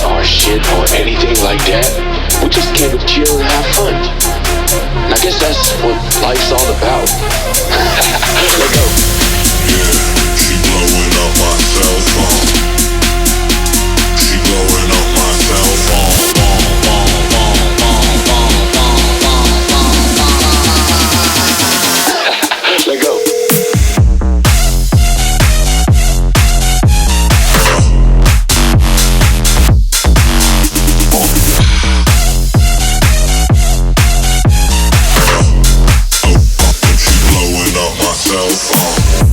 our shit or anything like that. We just came to chill and have fun. And I guess that's what life's all about. Let's go. Yeah, she blowing up my cell phone. She blowing up my cell phone. Let go. She blowing up my cell phone.